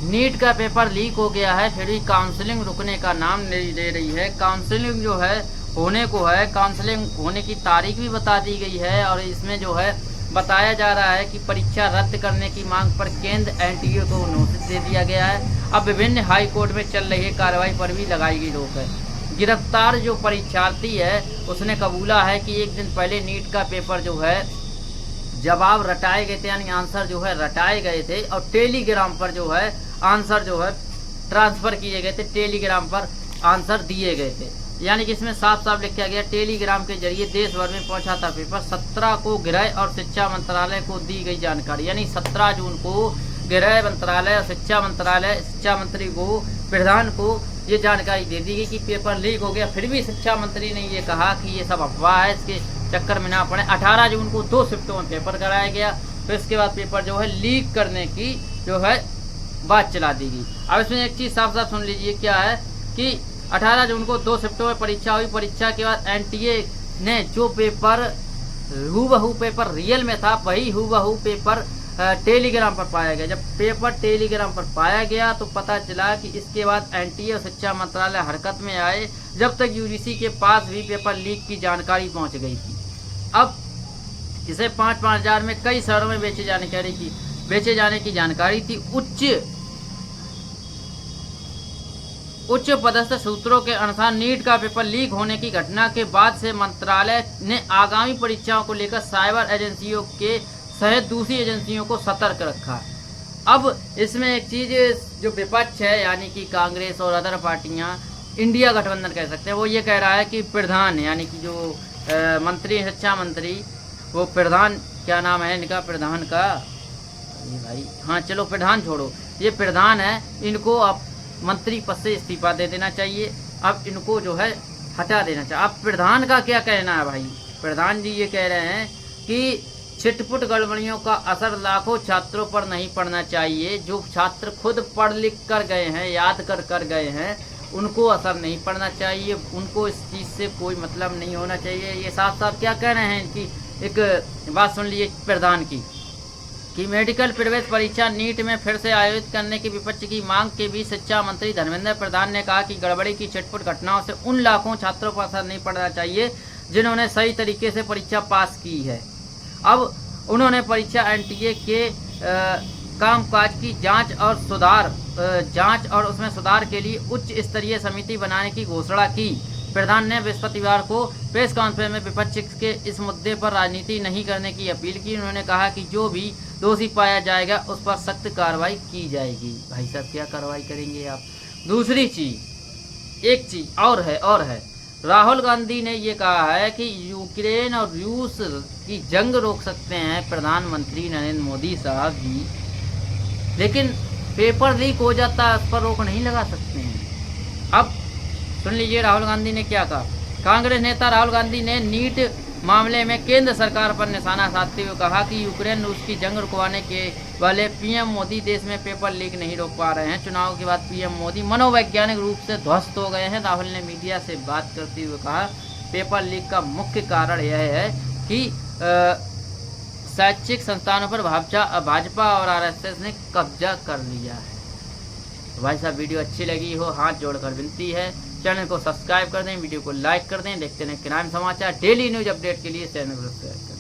NEET का paper leak हो गया है, फिर भी काउंसलिंग रुकने का नाम नहीं ले रही है। काउंसलिंग जो है होने को है, काउंसलिंग होने की तारीख भी बता दी गई है और इसमें जो है बताया जा रहा है कि परीक्षा रद्द करने की मांग पर केंद्र एनटीए को नोटिस दे दिया गया है। अब विभिन्न हाई कोर्ट में चल रही कार्रवाई पर भी लगाई गई रोक है। गिरफ्तार जो परीक्षार्थी है उसने कबूला है कि एक दिन पहले नीट का पेपर जो है जवाब रटाए गए थे, यानी आंसर जो है रटाए गए थे और टेलीग्राम पर जो है आंसर जो है ट्रांसफर किए गए थे, टेलीग्राम पर आंसर दिए गए थे। यानी कि इसमें साफ साफ लिखा गया टेलीग्राम के जरिए देश भर में पहुंचा था पेपर। 17 को गृह और शिक्षा मंत्रालय को दी गई जानकारी, यानी 17 जून को गृह मंत्रालय और शिक्षा मंत्रालय, शिक्षा मंत्री को, प्रधान को ये जानकारी दे दी गई कि पेपर लीक हो गया। फिर भी शिक्षा मंत्री ने ये कहा कि ये सब अफवाह है, इसके चक्कर में ना पड़े। 18 जून को 2 शिफ्टों में पेपर कराया गया, फिर इसके बाद पेपर जो है लीक करने की जो है बात चला दी गई। अब इसमें एक चीज़ साफ साफ सुन लीजिए, क्या है कि 18 जून को 2 शिफ्टों में परीक्षा हुई। परीक्षा के बाद एनटीए ने जो पेपर हूबहू पेपर रियल में था, वही हूबहू पेपर टेलीग्राम पर पाया गया। जब पेपर टेलीग्राम पर पाया गया तो पता चला कि इसके बाद एनटीए और शिक्षा मंत्रालय हरकत में आए, जब तक यूजीसी के पास भी पेपर लीक की जानकारी पहुंच गई थी। अब इसे 5-5 हज़ार में कई शहरों में बेचे जाने की जानकारी थी। उच्च पदस्थ सूत्रों के अनुसार नीट का पेपर लीक होने की घटना के बाद से मंत्रालय ने आगामी परीक्षाओं को लेकर साइबर एजेंसियों के सहित दूसरी एजेंसियों को सतर्क रखा। अब इसमें एक चीज जो विपक्ष है, यानी कि कांग्रेस और अदर पार्टियां, इंडिया गठबंधन कह सकते हैं, वो ये कह रहा है कि प्रधान, यानी कि जो मंत्री, शिक्षा मंत्री, वो प्रधान, क्या नाम है इनका, प्रधान का, ये भाई, हाँ चलो प्रधान छोड़ो, ये प्रधान है, इनको अब मंत्री पद से इस्तीफा दे देना चाहिए। अब इनको जो है हटा देना चाहिए। अब प्रधान का क्या कहना है भाई? प्रधान जी ये कह रहे हैं कि छिटपुट गड़बड़ियों का असर लाखों छात्रों पर नहीं पड़ना चाहिए। जो छात्र खुद पढ़ लिख कर गए हैं, याद कर गए हैं, उनको असर नहीं पड़ना चाहिए, उनको इस चीज़ से कोई मतलब नहीं होना चाहिए। ये साफ साफ क्या कह रहे हैं कि एक बात सुन लीजिए प्रधान की, कि मेडिकल प्रवेश परीक्षा नीट में फिर से आयोजित करने की विपक्ष की मांग के बीच शिक्षा मंत्री धर्मेंद्र प्रधान ने कहा कि गड़बड़ी की छिटपुट घटनाओं से उन लाखों छात्रों पर असर नहीं पड़ना चाहिए जिन्होंने सही तरीके से परीक्षा पास की है। अब उन्होंने परीक्षा एनटीए के कामकाज की जांच और उसमें सुधार के लिए उच्च स्तरीय समिति बनाने की घोषणा की। प्रधान ने बृहस्पतिवार को प्रेस कॉन्फ्रेंस में विपक्ष के इस मुद्दे पर राजनीति नहीं करने की अपील की। उन्होंने कहा कि जो भी दोषी पाया जाएगा उस पर सख्त कार्रवाई की जाएगी। भाई साहब क्या कार्रवाई करेंगे आप? दूसरी चीज, एक चीज और है, राहुल गांधी ने ये कहा है कि यूक्रेन और रूस की जंग रोक सकते हैं प्रधानमंत्री नरेंद्र मोदी साहब जी, लेकिन पेपर लीक हो जाता है, उस पर रोक नहीं लगा सकते हैं। अब सुन लीजिए राहुल गांधी ने क्या कहा। कांग्रेस नेता राहुल गांधी ने नीट मामले में केंद्र सरकार पर निशाना साधते हुए कहा कि यूक्रेन रूस की जंग रुकवाने के वाले पीएम मोदी देश में पेपर लीक नहीं रोक पा रहे हैं। चुनाव के बाद पीएम मोदी मनोवैज्ञानिक रूप से ध्वस्त हो गए हैं। राहुल ने मीडिया से बात करते हुए कहा, पेपर लीक का मुख्य कारण यह है कि शैक्षिक संस्थानों पर भाजपा और आरएसएस ने कब्जा कर लिया है। तो भाई साहब वीडियो अच्छी लगी हो, हाथ जोड़कर विनती है चैनल को सब्सक्राइब कर दें, वीडियो को लाइक कर दें। देखते रहें क्राइम समाचार, डेली न्यूज अपडेट के लिए चैनल को सब्सक्राइब करें।